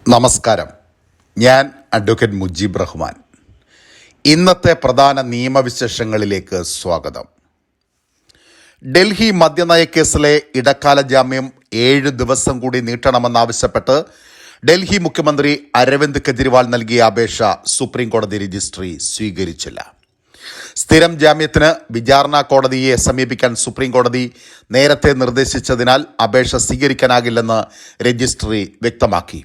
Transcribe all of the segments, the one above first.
നമസ്കാരം. ഞാൻ അഡ്വക്കേറ്റ് മുജീബ് റഹ്മാൻ. ഇന്നത്തെ പ്രധാന നിയമവിശേഷങ്ങളിലേക്ക് സ്വാഗതം. ഡൽഹി മദ്യനയ കേസിലെ ഇടക്കാല ജാമ്യം 7 ദിവസം കൂടി നീട്ടണമെന്നാവശ്യപ്പെട്ട് ഡൽഹി മുഖ്യമന്ത്രി അരവിന്ദ് കെജ്രിവാൾ നൽകിയ അപേക്ഷ സുപ്രീം കോടതി രജിസ്ട്രി സ്വീകരിച്ചില്ല. സ്ഥിരം ജാമ്യത്തിന് വിചാരണ കോടതിയെ സമീപിക്കാൻ സുപ്രീം കോടതി നേരത്തെ നിർദ്ദേശിച്ചതിനാൽ അപേക്ഷ സ്വീകരിക്കാനാകില്ലെന്ന് രജിസ്ട്രി വ്യക്തമാക്കി.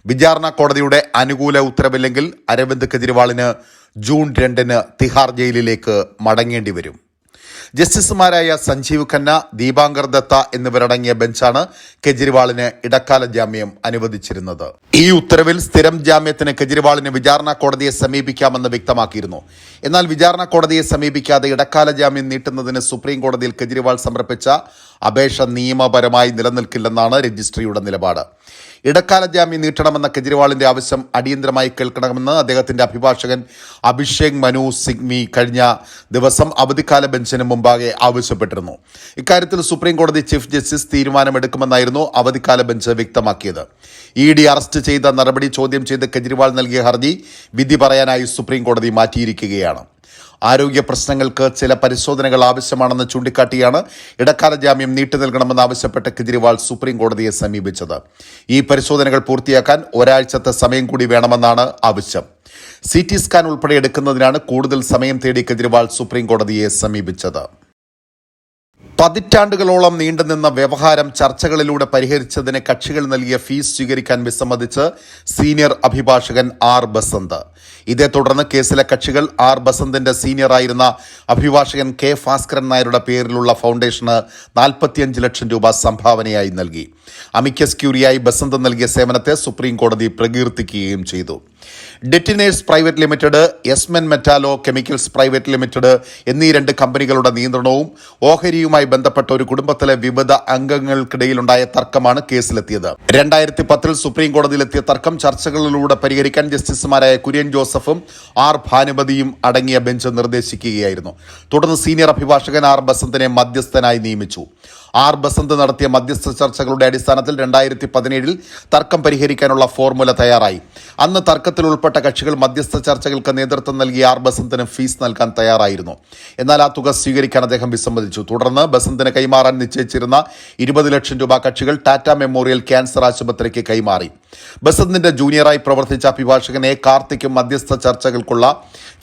വിചാരണ കോടതിയുടെ അനുകൂല ഉത്തരവില്ലെങ്കിൽ അരവിന്ദ് കെജ്രിവാളിന് ജൂൺ 2 തിഹാർ ജയിലിലേക്ക് മടങ്ങേണ്ടി വരും. ജസ്റ്റിസുമാരായ സഞ്ജീവ് ഖന്ന, ദീപാങ്കർ ദത്ത എന്നിവരടങ്ങിയ ബെഞ്ചാണ് കെജ്രിവാളിന് ഇടക്കാല ജാമ്യം അനുവദിച്ചിരുന്നത്. ഈ ഉത്തരവിൽ സ്ഥിരം ജാമ്യത്തിന് കെജ്രിവാളിന് വിചാരണ കോടതിയെ സമീപിക്കാമെന്ന് വ്യക്തമാക്കിയിരുന്നു. എന്നാൽ വിചാരണ കോടതിയെ സമീപിക്കാതെ ഇടക്കാല ജാമ്യം നീട്ടുന്നതിന് സുപ്രീം കോടതിയിൽ കെജ്രിവാൾ സമർപ്പിച്ച അപേക്ഷ നിയമപരമായി നിലനിൽക്കില്ലെന്നാണ് രജിസ്ട്രിയുടെ നിലപാട്. ഇടക്കാല ജാമ്യം നീട്ടണമെന്ന കെജ്രിവാളിന്റെ ആവശ്യം അടിയന്തരമായി കേൾക്കണമെന്ന് അദ്ദേഹത്തിന്റെ അഭിഭാഷകൻ അഭിഷേക് മനു സിംഗ്വി കഴിഞ്ഞ ദിവസം അവധിക്കാല ബെഞ്ചിന് മുമ്പാകെ ആവശ്യപ്പെട്ടിരുന്നു. ഇക്കാര്യത്തിൽ സുപ്രീം കോടതി ചീഫ് ജസ്റ്റിസ് തീരുമാനമെടുക്കുമെന്നായിരുന്നു അവധിക്കാല ബെഞ്ച് വ്യക്തമാക്കിയത്. ED അറസ്റ്റ് ചെയ്ത നടപടി ചോദ്യം ചെയ്ത് കെജ്രിവാൾ നൽകിയ ഹർജി വിധി പറയാനായി സുപ്രീം കോടതി മാറ്റിയിരിക്കുകയാണ്. ആരോഗ്യ പ്രശ്നങ്ങൾക്ക് ചില പരിശോധനകൾ ആവശ്യമാണെന്ന് ചൂണ്ടിക്കാട്ടിയാണ് ഇടക്കാല ജാമ്യം നീട്ടി നൽകണമെന്നാവശ്യപ്പെട്ട് കെജ്രിവാൾ സുപ്രീം കോടതിയെ സമീപിച്ചത്. ഈ പരിശോധനകൾ പൂർത്തിയാക്കാൻ ഒരാഴ്ചത്തെ സമയം കൂടി വേണമെന്നാണ് ആവശ്യം. CT സ്കാൻ ഉൾപ്പെടെ എടുക്കുന്നതിനാണ് കൂടുതൽ സമയം തേടി കെജ്രിവാൾ സുപ്രീം കോടതിയെ സമീപിച്ചത്. പതിറ്റാണ്ടുകളോളം നീണ്ടുനിന്ന വ്യവഹാരം ചർച്ചകളിലൂടെ പരിഹരിച്ചതിന് കക്ഷികൾ നൽകിയ ഫീസ് സ്വീകരിക്കാൻ വിസമ്മതിച്ച് സീനിയർ അഭിഭാഷകൻ R. ബസന്ത്. ഇതേ തുടർന്ന് കേസിലെ കക്ഷികൾ R. ബസന്തിന്റെ സീനിയറായിരുന്ന അഭിഭാഷകൻ K. ഭാസ്കരൻ നായരുടെ പേരിലുള്ള ഫൗണ്ടേഷന് 45 ലക്ഷം രൂപ സംഭാവനയായി നൽകി. അമിക്കസ് ക്യൂറിയായി ബസന്ത് നൽകിയ സേവനത്തെ സുപ്രീം കോടതി പ്രകീർത്തിക്കുകയും ചെയ്തു. ഡെറ്റിനേഴ്സ് പ്രൈവറ്റ് ലിമിറ്റഡ്, യെസ്മെൻ മെറ്റാലോ കെമിക്കൽസ് പ്രൈവറ്റ് ലിമിറ്റഡ് എന്നീ 2 കമ്പനികളുടെ നിയന്ത്രണവും ഓഹരിയുമായി ബന്ധപ്പെട്ട ഒരു കുടുംബത്തിലെ വിവിധ അംഗങ്ങൾക്കിടയിലുണ്ടായ തർക്കമാണ് കേസിലെത്തിയത്. 2010 സുപ്രീം കോടതിയിലെത്തിയ തർക്കം ചർച്ചകളിലൂടെ പരിഹരിക്കാൻ ജസ്റ്റിസുമാരായ കുര്യൻ ജോസഫും R. ഭാനുമതിയും അടങ്ങിയ ബെഞ്ച് നിർദ്ദേശിക്കുകയായിരുന്നു. തുടർന്ന് സീനിയർ അഭിഭാഷകൻ R. ബസന്തിനെ മധ്യസ്ഥനായി നിയമിച്ചു. R. ബസന്ത് നടത്തിയ മധ്യസ്ഥ ചർച്ചകളുടെ അടിസ്ഥാനത്തിൽ 2017 തർക്കം പരിഹരിക്കാനുള്ള ഫോർമുല തയ്യാറായി. അന്ന് തർക്കത്തിൽ ഉൾപ്പെട്ട കക്ഷികൾ മധ്യസ്ഥ ചർച്ചകൾക്ക് നേതൃത്വം നൽകിയ R. ബസന്തിന് ഫീസ് നൽകാൻ തയ്യാറായിരുന്നു. എന്നാൽ ആ തുക സ്വീകരിക്കാൻ അദ്ദേഹം വിസമ്മതിച്ചു. തുടർന്ന് ബസന്തിന് കൈമാറാൻ നിശ്ചയിച്ചിരുന്ന 20 ലക്ഷം രൂപ കക്ഷികൾ ടാറ്റ മെമ്മോറിയൽ ക്യാൻസർ ആശുപത്രിക്ക് കൈമാറി. ബസന്തിന്റെ ജൂനിയറായി പ്രവർത്തിച്ച അഭിഭാഷകൻ A. കാർത്തിക്കും മധ്യസ്ഥ ചർച്ചകൾക്കുള്ള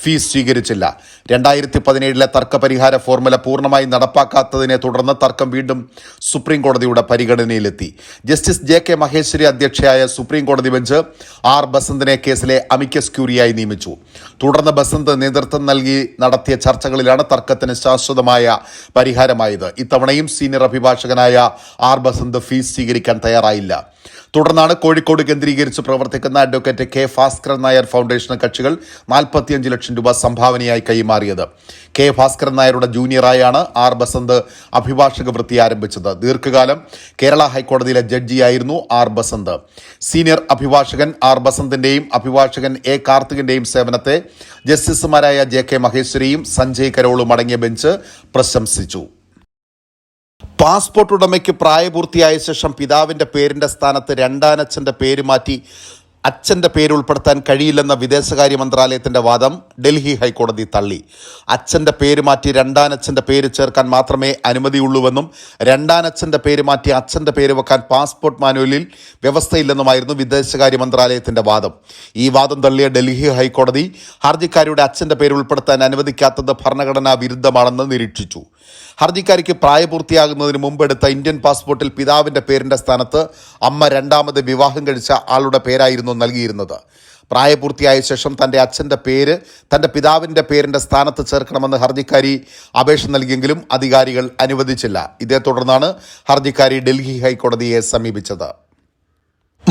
ഫീസ് സ്വീകരിച്ചില്ല. 2017 തർക്ക പരിഹാര ഫോർമുല പൂർണ്ണമായി നടപ്പാക്കാത്തതിനെ തുടർന്ന് തർക്കം വീണ്ടും സുപ്രീം കോടതിയുടെ പരിഗണനയിലെത്തി. ജസ്റ്റിസ് JK മഹേശ്വരി അധ്യക്ഷയായ സുപ്രീം കോടതി ബെഞ്ച് R. ബസന്തിനെ കേസിലെ അമിക്കസ് ക്യൂറിയായി നിയമിച്ചു. തുടർന്ന് ബസന്ത് നേതൃത്വം നൽകി നടത്തിയ ചർച്ചകളിലാണ് തർക്കത്തിന് ശാശ്വതമായ പരിഹാരമായത്. ഇത്തവണയും സീനിയർ അഭിഭാഷകനായ R. ബസന്ത് ഫീസ് സ്വീകരിക്കാൻ തയ്യാറായില്ല. തുടർന്നാണ് കോഴിക്കോട് കേന്ദ്രീകരിച്ച് പ്രവർത്തിക്കുന്ന അഡ്വക്കേറ്റ് K. ഭാസ്കരൻ നായർ ഫൗണ്ടേഷന് കക്ഷികൾ 45 ലക്ഷം രൂപ സംഭാവനയായി കൈമാറിയത്. K. ഭാസ്കരൻ നായരുടെ ജൂനിയറായാണ് R. ബസന്ത് അഭിഭാഷക വൃത്തി ആരംഭിച്ചത്. ദീർഘകാലം കേരള ഹൈക്കോടതിയിലെ ജഡ്ജിയായിരുന്നു R. ബസന്ത്. സീനിയർ അഭിഭാഷകൻ R. ബസന്തിന്റെയും അഭിഭാഷകൻ A. കാർത്തികിന്റെയും സേവനത്തെ ജസ്റ്റിസുമാരായ JK മഹേശ്വരിയും സഞ്ജയ് കരോളും അടങ്ങിയ ബെഞ്ച് പ്രശംസിച്ചു. പാസ്പോർട്ട് ഉടമയ്ക്ക് പ്രായപൂർത്തിയായ ശേഷം പിതാവിന്റെ പേരിന്റെ സ്ഥാനത്ത് രണ്ടാനച്ഛന്റെ പേര് മാറ്റി അച്ഛൻ്റെ പേര് ഉൾപ്പെടുത്താൻ കഴിയില്ലെന്ന വിദേശകാര്യ മന്ത്രാലയത്തിൻ്റെ വാദം ഡൽഹി ഹൈക്കോടതി തള്ളി. അച്ഛൻ്റെ പേര് മാറ്റി രണ്ടാനച്ഛൻ്റെ പേര് ചേർക്കാൻ മാത്രമേ അനുമതിയുള്ളൂവെന്നും രണ്ടാനച്ഛൻ്റെ പേര് മാറ്റി അച്ഛൻ്റെ പേര് വെക്കാൻ പാസ്പോർട്ട് മാനുവലിൽ വ്യവസ്ഥയില്ലെന്നുമായിരുന്നു വിദേശകാര്യ മന്ത്രാലയത്തിൻ്റെ വാദം. ഈ വാദം തള്ളിയ ഡൽഹി ഹൈക്കോടതി ഹർജിക്കാരിയുടെ അച്ഛൻ്റെ പേര് ഉൾപ്പെടുത്താൻ അനുവദിക്കാത്തത് ഭരണഘടനാ വിരുദ്ധമാണെന്ന് നിരീക്ഷിച്ചു. ഹർജിക്കാരിക്ക് പ്രായപൂർത്തിയാകുന്നതിന് മുമ്പെടുത്ത ഇന്ത്യൻ പാസ്പോർട്ടിൽ പിതാവിൻ്റെ പേരിൻ്റെ സ്ഥാനത്ത് അമ്മ രണ്ടാമത് വിവാഹം കഴിച്ച ആളുടെ പേരായിരുന്നു നൽകിയിരുന്നത്. പ്രായപൂർത്തിയായ ശേഷം തൻ്റെ അച്ഛൻ്റെ പേര് തൻ്റെ പിതാവിൻ്റെ പേരിൻ്റെ സ്ഥാനത്ത് ചേർക്കണമെന്ന് ഹർജിക്കാരി അപേക്ഷ നൽകിയെങ്കിലും അധികാരികൾ അനുവദിച്ചില്ല. ഇതേ തുടർന്നാണ് ഹർജിക്കാരി ഡൽഹി ഹൈക്കോടതിയെ സമീപിച്ചത്.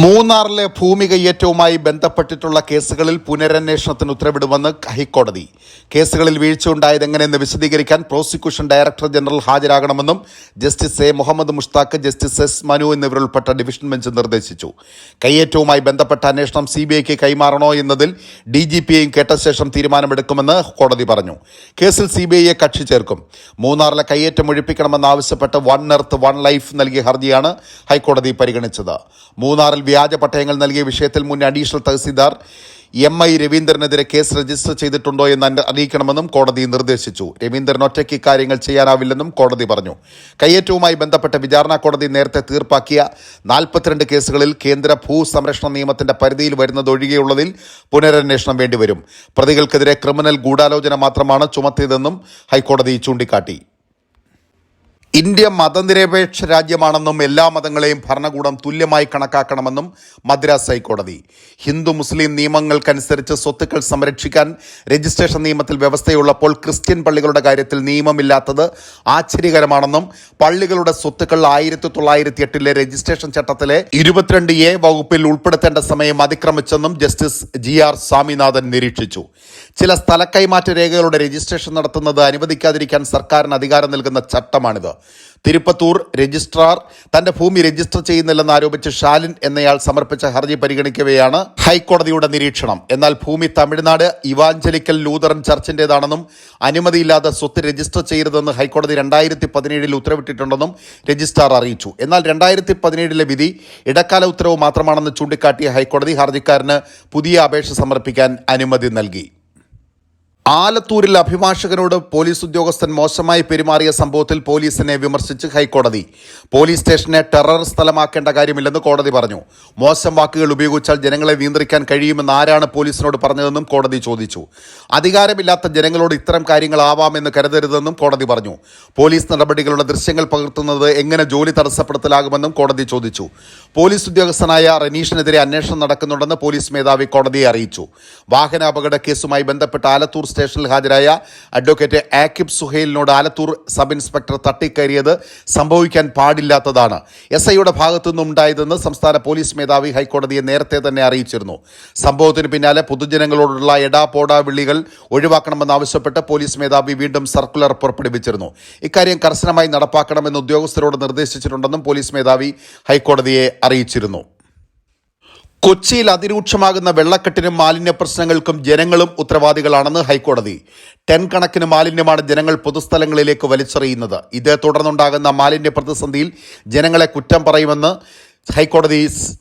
മൂന്നാറിലെ ഭൂമി കയ്യേറ്റവുമായി ബന്ധപ്പെട്ടിട്ടുള്ള കേസുകളിൽ പുനരന്വേഷണത്തിന് ഉത്തരവിടുമെന്ന് ഹൈക്കോടതി. കേസുകളിൽ വീഴ്ചയുണ്ടായതെങ്ങനെയെന്ന് വിശദീകരിക്കാൻ പ്രോസിക്യൂഷൻ ഡയറക്ടർ ജനറൽ ഹാജരാകണമെന്നും justice A. Muhammad Mushtaq, justice S. Manu എന്നിവരുൾപ്പെട്ട ഡിവിഷൻ ബെഞ്ച് നിർദ്ദേശിച്ചു. കയ്യേറ്റവുമായി ബന്ധപ്പെട്ട അന്വേഷണം CBIക്ക് കൈമാറണോ എന്നതിൽ DGPയെയും കേട്ട ശേഷം തീരുമാനമെടുക്കുമെന്ന് കോടതി പറഞ്ഞു. കേസിൽ CBIയെ കക്ഷി ചേർക്കും. മൂന്നാറിലെ കയ്യേറ്റം ഒഴിപ്പിക്കണമെന്നാവശ്യപ്പെട്ട് വൺ എർത്ത് വൺ ലൈഫ് നൽകിയ ഹർജിയാണ് ഹൈക്കോടതി പരിഗണിച്ചത്. മൂന്നാറിൽ വ്യാജ പട്ടയങ്ങൾ നൽകിയ വിഷയത്തിൽ മുൻ അഡീഷണൽ തഹസീൽദാർ MI രവീന്ദ്രനെതിരെ കേസ് രജിസ്റ്റർ ചെയ്തിട്ടുണ്ടോ എന്ന് അറിയിക്കണമെന്നും കോടതി നിർദ്ദേശിച്ചു. രവീന്ദ്രൻ ഒറ്റയ്ക്ക് ഇക്കാര്യങ്ങൾ ചെയ്യാനാവില്ലെന്നും കോടതി പറഞ്ഞു. കയ്യേറ്റവുമായി ബന്ധപ്പെട്ട വിചാരണ കോടതി നേരത്തെ തീർപ്പാക്കിയ 42 കേസുകളിൽ കേന്ദ്ര ഭൂസംരക്ഷണ നിയമത്തിന്റെ പരിധിയിൽ വരുന്നതൊഴികെയുള്ളതിൽ പുനരന്വേഷണം വേണ്ടിവരും. പ്രതികൾക്കെതിരെ ക്രിമിനൽ ഗൂഢാലോചന മാത്രമാണ് ചുമത്തിയതെന്നും ഹൈക്കോടതി ചൂണ്ടിക്കാട്ടി. ഇന്ത്യ മതനിരപേക്ഷ രാജ്യമാണെന്നും എല്ലാ മതങ്ങളെയും ഭരണകൂടം തുല്യമായി കണക്കാക്കണമെന്നും മദ്രാസ് ഹൈക്കോടതി. ഹിന്ദു മുസ്ലിം നിയമങ്ങൾക്കനുസരിച്ച് സ്വത്തുക്കൾ സംരക്ഷിക്കാൻ രജിസ്ട്രേഷൻ നിയമത്തിൽ വ്യവസ്ഥയുള്ളപ്പോൾ ക്രിസ്ത്യൻ പള്ളികളുടെ കാര്യത്തിൽ നിയമമില്ലാത്തത് ആശ്ചര്യകരമാണെന്നും പള്ളികളുടെ സ്വത്തുക്കൾ 1908 രജിസ്ട്രേഷൻ ചട്ടത്തിലെ 22A വകുപ്പിൽ ഉൾപ്പെടുത്തേണ്ട സമയം അതിക്രമിച്ചെന്നും ജസ്റ്റിസ് GR സ്വാമിനാഥൻ നിരീക്ഷിച്ചു. ചില സ്ഥലക്കൈമാറ്റ രേഖകളുടെ രജിസ്ട്രേഷൻ നടത്തുന്നത് അനുവദിക്കാതിരിക്കാൻ സർക്കാരിന് അധികാരം നൽകുന്ന ചട്ടമാണിത്. തിരുപ്പത്തൂർ രജിസ്ട്രാർ തന്റെ ഭൂമി രജിസ്റ്റർ ചെയ്യുന്നില്ലെന്ന് ആരോപിച്ച് ഷാലിൻ എന്നയാൾ സമർപ്പിച്ച ഹർജി പരിഗണിക്കവെയാണ് ഹൈക്കോടതിയുടെ നിരീക്ഷണം. എന്നാൽ ഭൂമി തമിഴ്നാട് ഇവാഞ്ചലിക്കൽ ലൂതറൻ ചർച്ചിന്റേതാണെന്നും അനുമതിയില്ലാതെ സ്വത്ത് രജിസ്റ്റർ ചെയ്യരുതെന്ന് ഹൈക്കോടതി 2017 ഉത്തരവിട്ടിട്ടുണ്ടെന്നും രജിസ്ട്രാർ അറിയിച്ചു. എന്നാൽ 2017 വിധി ഇടക്കാല ഉത്തരവ് മാത്രമാണെന്ന് ചൂണ്ടിക്കാട്ടിയ ഹൈക്കോടതി ഹർജിക്കാരന് പുതിയ അപേക്ഷ സമർപ്പിക്കാൻ അനുമതി നൽകി. ആലത്തൂരിൽ അഭിഭാഷകനോട് പോലീസ് ഉദ്യോഗസ്ഥൻ മോശമായി പെരുമാറിയ സംഭവത്തിൽ പോലീസിനെ വിമർശിച്ച് ഹൈക്കോടതി. പോലീസ് സ്റ്റേഷനെ ടെറർ സ്ഥലമാക്കേണ്ട കാര്യമില്ലെന്ന് കോടതി പറഞ്ഞു. മോശം വാക്കുകൾ ഉപയോഗിച്ചാൽ ജനങ്ങളെ നിയന്ത്രിക്കാൻ കഴിയുമെന്ന് ആരാണ് പോലീസിനോട് പറഞ്ഞതെന്നും കോടതി ചോദിച്ചു. അധികാരമില്ലാത്ത ജനങ്ങളോട് ഇത്തരം കാര്യങ്ങളാവാമെന്ന് കരുതരുതെന്നും കോടതി പറഞ്ഞു. പോലീസ് നടപടികളുടെ ദൃശ്യങ്ങൾ പകർത്തുന്നത് എങ്ങനെ ജോലി തടസ്സപ്പെടുത്തലാകുമെന്നും കോടതി ചോദിച്ചു. പോലീസ് ഉദ്യോഗസ്ഥനായ റനീഷിനെതിരെ അന്വേഷണം നടക്കുന്നുണ്ടെന്ന് പോലീസ് മേധാവി കോടതിയെ അറിയിച്ചു. വാഹനാപകട കേസുമായി ബന്ധപ്പെട്ട് ആലത്തൂർ സ്റ്റേഷനിൽ ഹാജരായ അഡ്വക്കേറ്റ് ആക്കിബ് സുഹൈലിനോട് ആലത്തൂർ സബ് ഇൻസ്പെക്ടർ തട്ടിക്കയറിയത് സംഭവിക്കാൻ പാടില്ലാത്തതാണ് SIയുടെ ഭാഗത്തുനിന്നും ഉണ്ടായതെന്ന് സംസ്ഥാന പോലീസ് മേധാവി ഹൈക്കോടതിയെ നേരത്തെ തന്നെ അറിയിച്ചിരുന്നു. സംഭവത്തിന് പിന്നാലെ പൊതുജനങ്ങളോടുള്ള എടാപോടാ വിളികൾ ഒഴിവാക്കണമെന്നാവശ്യപ്പെട്ട് പോലീസ് മേധാവി വീണ്ടും സർക്കുലർ പുറപ്പെടുവിച്ചിരുന്നു. ഇക്കാര്യം കർശനമായി നടപ്പാക്കണമെന്ന് ഉദ്യോഗസ്ഥരോട് നിർദ്ദേശിച്ചിട്ടുണ്ടെന്നും പോലീസ് മേധാവി ഹൈക്കോടതിയെ അറിയിച്ചിരുന്നു. കൊച്ചിയിൽ അതിരൂക്ഷമാകുന്ന വെള്ളക്കെട്ടിനും മാലിന്യ പ്രശ്നങ്ങൾക്കും ജനങ്ങളും ഉത്തരവാദികളാണെന്ന് ഹൈക്കോടതി. ടൺ കണക്കിന് മാലിന്യമാണ് ജനങ്ങൾ പൊതുസ്ഥലങ്ങളിലേക്ക് വലിച്ചെറിയുന്നത്. ഇതേ തുടർന്നുണ്ടാകുന്ന മാലിന്യ പ്രതിസന്ധിയിൽ ജനങ്ങളെ കുറ്റം പറയുമെന്ന് ഹൈക്കോടതി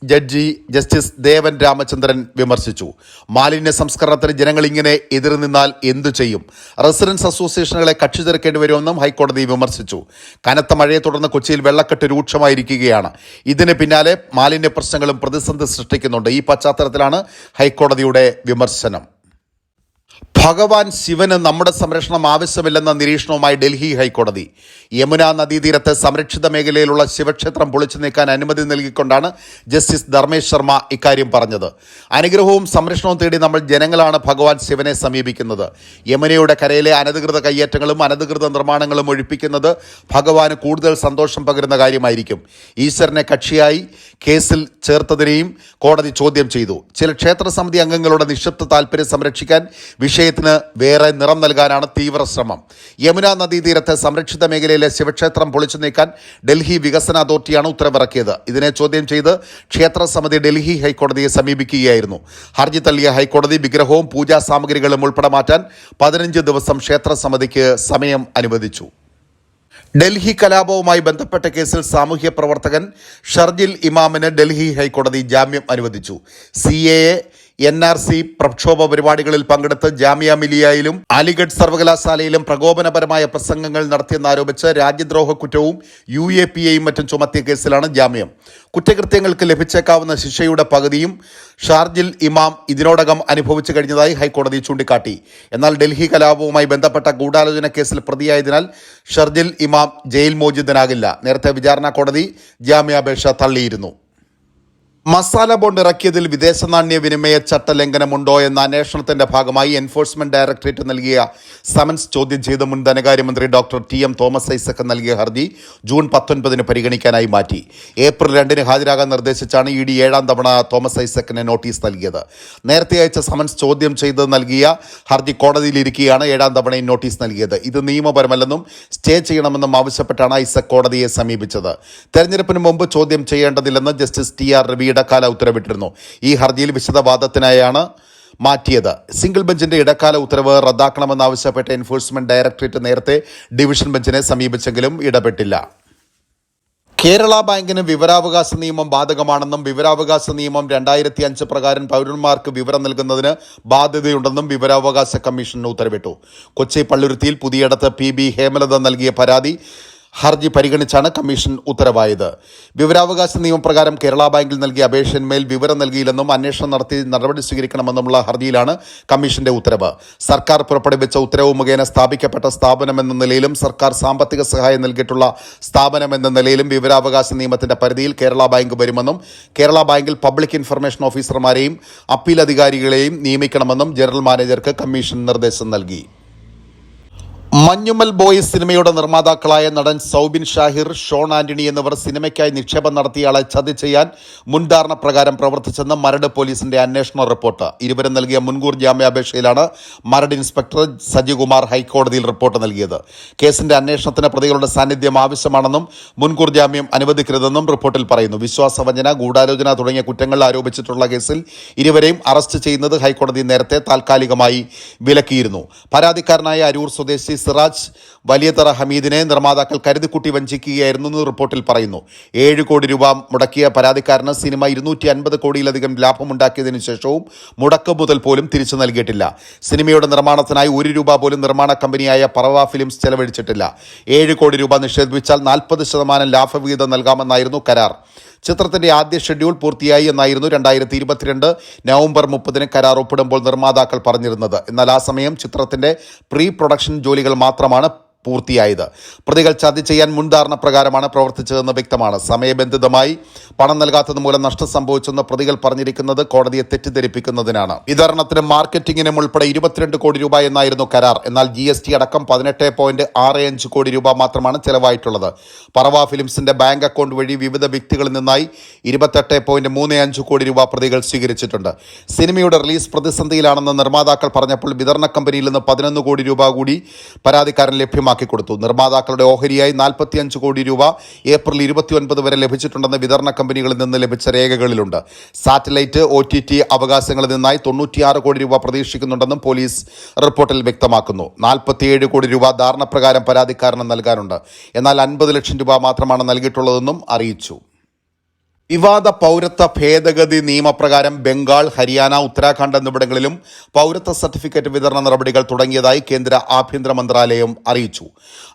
ജഡ്ജി ജസ്റ്റിസ് ദേവൻ രാമചന്ദ്രൻ വിമർശിച്ചു. മാലിന്യ സംസ്കരണത്തിന് ജനങ്ങൾ ഇങ്ങനെ എതിർ നിന്നാൽ എന്തു ചെയ്യും? റെസിഡൻസ് അസോസിയേഷനുകളെ കക്ഷി ചേർക്കേണ്ടി വരുമെന്നും ഹൈക്കോടതി വിമർശിച്ചു. കനത്ത മഴയെ തുടർന്ന് കൊച്ചിയിൽ വെള്ളക്കെട്ട് രൂക്ഷമായിരിക്കുകയാണ്. ഇതിന് പിന്നാലെ മാലിന്യ പ്രശ്നങ്ങളും പ്രതിസന്ധി സൃഷ്ടിക്കുന്നുണ്ട്. ഈ പശ്ചാത്തലത്തിലാണ് ഹൈക്കോടതിയുടെ വിമർശനം. ഭഗവാൻ ശിവന് നമ്മുടെ സംരക്ഷണം ആവശ്യമില്ലെന്ന നിരീക്ഷണവുമായി ഡൽഹി ഹൈക്കോടതി. യമുന നദീതീരത്ത് സംരക്ഷിത മേഖലയിലുള്ള ശിവക്ഷേത്രം പൊളിച്ചു നീക്കാൻ അനുമതി നൽകിക്കൊണ്ടാണ് ജസ്റ്റിസ് ധർമ്മേശ് ശർമ്മ ഇക്കാര്യം പറഞ്ഞത്. അനുഗ്രഹവും സംരക്ഷണവും തേടി നമ്മൾ ജനങ്ങളാണ് ഭഗവാൻ ശിവനെ സമീപിക്കുന്നത്. യമുനയുടെ കരയിലെ അനധികൃത കയ്യേറ്റങ്ങളും അനധികൃത നിർമ്മാണങ്ങളും ഒഴിപ്പിക്കുന്നത് ഭഗവാന് കൂടുതൽ സന്തോഷം പകരുന്ന കാര്യമായിരിക്കും. ഈശ്വരനെ കക്ഷിയായി കേസിൽ ചേർത്തതിനെയും കോടതി ചോദ്യം ചെയ്തു. ചില ക്ഷേത്ര സമിതി അംഗങ്ങളുടെ നിക്ഷിപ്ത താൽപര്യം സംരക്ഷിക്കാൻ വിഷയത്തിന് വേറെ നിറം നൽകാനാണ് തീവ്ര ശ്രമം. യമുന നദീതീരത്തെ സംരക്ഷിത മേഖലയിലെ ശിവക്ഷേത്രം പൊളിച്ചു നീക്കാൻ ഡൽഹി വികസന അതോറിറ്റിയാണ് ഉത്തരവിറക്കിയത്. ഇതിനെ ചോദ്യം ചെയ്ത് ക്ഷേത്ര സമിതി ഡൽഹി ഹൈക്കോടതിയെ സമീപിക്കുകയായിരുന്നു. ഹർജി തള്ളിയ ഹൈക്കോടതി വിഗ്രഹവും പൂജാ സാമഗ്രികളും ഉൾപ്പെടെ മാറ്റാൻ 15 ദിവസം ക്ഷേത്ര സമിതിക്ക് സമയം അനുവദിച്ചു. ഡൽഹി കലാപവുമായി ബന്ധപ്പെട്ട കേസിൽ സാമൂഹ്യ പ്രവർത്തകൻ ഷർജിൽ ഇമാമിന് ഡൽഹി ഹൈക്കോടതി ജാമ്യം അനുവദിച്ചു. CAA NRC പ്രക്ഷോഭ പരിപാടികളിൽ പങ്കെടുത്ത് ജാമിയ മിലിയയിലും അലിഗഡ് സർവകലാശാലയിലും പ്രകോപനപരമായ പ്രസംഗങ്ങൾ നടത്തിയെന്നാരോപിച്ച് രാജ്യദ്രോഹ കുറ്റവും UAPAയും മറ്റും ചുമത്തിയ കേസിലാണ് ജാമ്യം. കുറ്റകൃത്യങ്ങൾക്ക് ലഭിച്ചേക്കാവുന്ന ശിക്ഷയുടെ പകുതിയും ഷാർജിൽ ഇമാം ഇതിനോടകം അനുഭവിച്ചു കഴിഞ്ഞതായി ഹൈക്കോടതി ചൂണ്ടിക്കാട്ടി. എന്നാൽ ഡൽഹി കലാപവുമായി ബന്ധപ്പെട്ട ഗൂഢാലോചന കേസിൽ പ്രതിയായതിനാൽ ഷർജിൽ ഇമാം ജയിൽ മോചിതനാകില്ല. നേരത്തെ വിചാരണ കോടതി ജാമ്യാപേക്ഷ തള്ളിയിരുന്നു. മസാല ബോണ്ട് ഇറക്കിയതിൽ വിദേശ നാണ്യ വിനിമയ ചട്ട ലംഘനമുണ്ടോ എന്ന അന്വേഷണത്തിന്റെ ഭാഗമായി എൻഫോഴ്സ്മെന്റ് ഡയറക്ടറേറ്റ് നൽകിയ സമൻസ് ചോദ്യം ചെയ്ത് മുൻ ധനകാര്യമന്ത്രി ഡോക്ടർ TM തോമസ് ഐസക് നൽകിയ ഹർജി ജൂൺ 19 പരിഗണിക്കാനായി മാറ്റി. ഏപ്രിൽ 2 ഹാജരാകാൻ നിർദ്ദേശിച്ചാണ് ED 7ാം തവണ തോമസ് ഐസക്കിന് നോട്ടീസ് നൽകിയത്. നേരത്തെ അയച്ച സമൻസ് ചോദ്യം ചെയ്ത് നൽകിയ ഹർജി കോടതിയിലിരിക്കെയാണ് 7ാം തവണയും നോട്ടീസ് നൽകിയത്. ഇത് നിയമപരമല്ലെന്നും സ്റ്റേ ചെയ്യണമെന്നും ആവശ്യപ്പെട്ടാണ് ഐസക് കോടതിയെ സമീപിച്ചത്. തെരഞ്ഞെടുപ്പിന് മുമ്പ് ചോദ്യം ചെയ്യേണ്ടതില്ലെന്ന് ജസ്റ്റിസ് TR രവി ഇടക്കാല ഉത്തരവിട്ടിരുന്നു. ഈ ഹർജിയിൽ വിശദവാദത്തിനായാണ് മാറ്റിയത്. സിംഗിൾ ബെഞ്ചിന്റെ ഇടക്കാല ഉത്തരവ് റദ്ദാക്കണമെന്നാവശ്യപ്പെട്ട എൻഫോഴ്സ്മെന്റ് ഡയറക്ടറേറ്റ് നേരത്തെ ഡിവിഷൻ ബെഞ്ചിനെ സമീപിച്ചെങ്കിലും ഇടപെട്ടില്ല. കേരള ബാങ്കിന് വിവരാവകാശ നിയമം ബാധകമാണെന്നും വിവരാവകാശ നിയമം 2005 പ്രകാരം പൗരന്മാർക്ക് വിവരം നൽകുന്നതിന് ബാധ്യതയുണ്ടെന്നും വിവരാവകാശ കമ്മീഷൻ ഉത്തരവിട്ടു. കൊച്ചി പള്ളുരുത്തിയിൽ പുതിയിടത്ത് PB ഹേമലത നൽകിയ പരാതി ഹർജി പരിഗണിച്ചാണ് കമ്മീഷൻ ഉത്തരവായത്. വിവരാവകാശ നിയമപ്രകാരം കേരള ബാങ്കിൽ നൽകിയ അപേക്ഷന്മേൽ വിവരം നൽകിയില്ലെന്നും അന്വേഷണം നടത്തി നടപടി സ്വീകരിക്കണമെന്നുമുള്ള ഹർജിയിലാണ് കമ്മീഷന്റെ ഉത്തരവ്. സർക്കാർ പുറപ്പെടുവിച്ച ഉത്തരവ് മുഖേന സ്ഥാപിക്കപ്പെട്ട സ്ഥാപനമെന്ന നിലയിലും സർക്കാർ സാമ്പത്തിക സഹായം നൽകിയിട്ടുള്ള സ്ഥാപനമെന്ന നിലയിലും വിവരാവകാശ നിയമത്തിന്റെ പരിധിയിൽ കേരള ബാങ്ക് വരുമെന്നും കേരള ബാങ്കിൽ പബ്ലിക് ഇൻഫർമേഷൻ ഓഫീസർമാരെയും അപ്പീൽ അധികാരികളെയും നിയമിക്കണമെന്നും ജനറൽ മാനേജർക്ക് കമ്മീഷൻ നിർദ്ദേശം നൽകി. മഞ്ഞുമൽ ബോയ്സ് സിനിമയുടെ നിർമ്മാതാക്കളായ നടൻ സൗബിൻ ഷാഹിർ, ഷോൺ ആന്റണി എന്നിവർ സിനിമയ്ക്കായി നിക്ഷേപം നടത്തിയയാളെ ചതി ചെയ്യാൻ മുൻധാരണ പ്രകാരം പ്രവർത്തിച്ചെന്ന് മരട് പോലീസിന്റെ അന്വേഷണ റിപ്പോർട്ട്. ഇരുവരും നൽകിയ മുൻകൂർ ജാമ്യാപേക്ഷയിലാണ് മരട് ഇൻസ്പെക്ടർ സജികുമാർ ഹൈക്കോടതിയിൽ റിപ്പോർട്ട് നൽകിയത്. കേസിന്റെ അന്വേഷണത്തിന് പ്രതികളുടെ സാന്നിധ്യം ആവശ്യമാണെന്നും മുൻകൂർ ജാമ്യം അനുവദിക്കരുതെന്നും റിപ്പോർട്ടിൽ പറയുന്നു. വിശ്വാസവഞ്ചന, ഗൂഢാലോചന തുടങ്ങിയ കുറ്റങ്ങൾ ആരോപിച്ചിട്ടുള്ള കേസിൽ ഇരുവരെയും അറസ്റ്റ് ചെയ്യുന്നത് ഹൈക്കോടതി നേരത്തെ താൽക്കാലികമായി വിലക്കിയിരുന്നു. പരാതിക്കാരനായ അരൂർ സ്വദേശി സിറാജ് വലിയതറ ഹമീദിനെ നിർമ്മാതാക്കൾ കരുതിക്കുട്ടി വഞ്ചിക്കുകയായിരുന്നു റിപ്പോർട്ടിൽ പറയുന്നു. 7 കോടി രൂപ മുടക്കിയ പരാതിക്കാരന് സിനിമ 250 കോടിയിലധികം ലാഭമുണ്ടാക്കിയതിനു ശേഷവും മുടക്ക് മുതൽ പോലും തിരിച്ചു നൽകിയിട്ടില്ല. സിനിമയുടെ നിർമ്മാണത്തിനായി 1 രൂപ പോലും നിർമ്മാണ കമ്പനിയായ പറവ ഫിലിംസ് ചെലവഴിച്ചിട്ടില്ല. 7 കോടി രൂപ നിഷേധിച്ചാൽ 40% ലാഭവിഹിതം നൽകാമെന്നായിരുന്നു കരാർ. ചിത്രത്തിന്റെ ആദ്യ ഷെഡ്യൂൾ പൂർത്തിയായി എന്നായിരുന്നു 2022 നവംബർ 30 കരാർ ഒപ്പിടുമ്പോൾ നിർമ്മാതാക്കൾ പറഞ്ഞിരുന്നത്. എന്നാൽ ആ സമയം ചിത്രത്തിന്റെ പ്രീ പ്രൊഡക്ഷൻ ജോലികൾ മാത്രമാണ് പൂർത്തിയായത്. പ്രതികൾ ചതി ചെയ്യാൻ മുൻധാരണ പ്രകാരമാണ് പ്രവർത്തിച്ചതെന്ന് വ്യക്തമാണ്. സമയബന്ധിതമായി പണം നൽകാത്തത് മൂലം നഷ്ടം സംഭവിച്ചെന്ന് പ്രതികൾ പറഞ്ഞിരിക്കുന്നത് കോടതിയെ തെറ്റിദ്ധരിപ്പിക്കുന്നതിനാണ്. വിതരണത്തിനും മാർക്കറ്റിംഗിനും ഉൾപ്പെടെ 22 കോടി രൂപ എന്നായിരുന്നു കരാർ. എന്നാൽ GST അടക്കം 18.65 കോടി രൂപ മാത്രമാണ് ചെലവായിട്ടുള്ളത്. പറവ ഫിലിംസിന്റെ ബാങ്ക് അക്കൗണ്ട് വഴി വിവിധ വ്യക്തികളിൽ നിന്നായി 28.35 കോടി രൂപ പ്രതികൾ സ്വീകരിച്ചിട്ടുണ്ട്. സിനിമയുടെ റിലീസ് പ്രതിസന്ധിയിലാണെന്ന് നിർമ്മാതാക്കൾ പറഞ്ഞപ്പോൾ വിതരണ കമ്പനിയിൽ നിന്ന് 11 കോടി രൂപ കൂടി പരാതിക്കാരൻ ലഭ്യമാക്കി കൊടുത്തു. നിർമ്മാതാക്കളുടെ ഓഹരിയായി 45 കോടി രൂപ ഏപ്രിൽ 29 വരെ ലഭിച്ചിട്ടുണ്ടെന്ന് വിതരണ കമ്പനികളിൽ നിന്ന് ലഭിച്ച രേഖകളിലുണ്ട്. സാറ്റലൈറ്റ് OTT അവകാശങ്ങളിൽ നിന്നായി 96 കോടി രൂപ പ്രതീക്ഷിക്കുന്നുണ്ടെന്നും പോലീസ് റിപ്പോർട്ടിൽ വ്യക്തമാക്കുന്നു. 47 കോടി രൂപ ധാരണപ്രകാരം പരാതിക്കാരന് നൽകാനുണ്ട്. എന്നാൽ 50 ലക്ഷം രൂപ മാത്രമാണ് നൽകിയിട്ടുള്ളതെന്നും അറിയിച്ചു. വിവാദ പൗരത്വ ഭേദഗതി നിയമപ്രകാരം ബംഗാൾ, ഹരിയാന, ഉത്തരാഖണ്ഡ് എന്നിവിടങ്ങളിലും പൗരത്വ സർട്ടിഫിക്കറ്റ് വിതരണ നടപടികൾ തുടങ്ങിയതായി കേന്ദ്ര ആഭ്യന്തര മന്ത്രാലയം അറിയിച്ചു.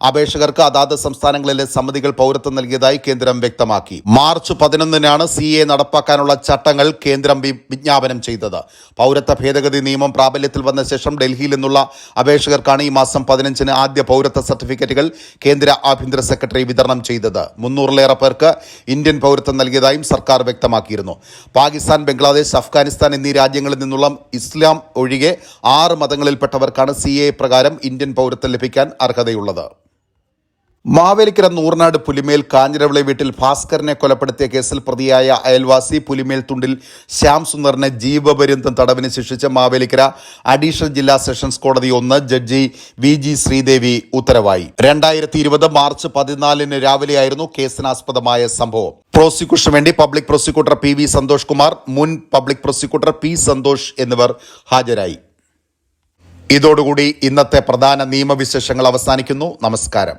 അപേക്ഷകർക്ക് അതാത് സംസ്ഥാനങ്ങളിലെ സമിതികൾ പൗരത്വം നൽകിയതായി കേന്ദ്രം വ്യക്തമാക്കി. മാർച്ച് 11 CA നടപ്പാക്കാനുള്ള ചട്ടങ്ങൾ കേന്ദ്രം വിജ്ഞാപനം ചെയ്തത്. പൗരത്വ ഭേദഗതി നിയമം പ്രാബല്യത്തിൽ വന്ന ശേഷം ഡൽഹിയിൽ നിന്നുള്ള അപേക്ഷകർക്കാണ് ഈ മാസം 15 ആദ്യ പൗരത്വ സർട്ടിഫിക്കറ്റുകൾ കേന്ദ്ര ആഭ്യന്തര സെക്രട്ടറി വിതരണം ചെയ്തത്. 300-ലേറെ പേർക്ക് ഇന്ത്യൻ പൗരത്വം നൽകിയതായി സർക്കാർ വ്യക്തമാക്കിയിരുന്നു. പാകിസ്ഥാൻ, ബംഗ്ലാദേശ്, അഫ്ഗാനിസ്ഥാൻ എന്നീ രാജ്യങ്ങളിൽ നിന്നുള്ള ഇസ്ലാം ഒഴികെ 6 മതങ്ങളിൽപ്പെട്ടവർക്കാണ് CA പ്രകാരം ഇന്ത്യൻ പൗരത്വം ലഭിക്കാൻ അർഹതയുള്ളത്. മാവേലിക്കര നൂർനാട് പുലിമേൽ കാഞ്ഞിരവിള വീട്ടിൽ ഭാസ്കരനെ കൊലപ്പെടുത്തിയ കേസിൽ പ്രതിയായ അയൽവാസി പുലിമേൽ തുണ്ടിൽ ശ്യാം സുന്ദറിനെ ജീവപര്യന്തം തടവിന് ശിക്ഷിച്ച് മാവേലിക്കര അഡീഷണൽ ജില്ലാ സെഷൻസ് കോടതി 1 ജഡ്ജി VG ശ്രീദേവി ഉത്തരവായി. 2020 മാർച്ച് 14 രാവിലെയായിരുന്നു കേസിനാസ്പദമായ സംഭവം. പ്രോസിക്യൂഷന് വേണ്ടി public prosecutor PV Santhosh Kumar, മുൻ പബ്ലിക് പ്രോസിക്യൂട്ടർ P സന്തോഷ് എന്നിവർ ഹാജരായി. ഇതോടുകൂടി ഇന്നത്തെ പ്രധാന നിയമവിശേഷങ്ങൾ അവസാനിക്കുന്നു. നമസ്കാരം.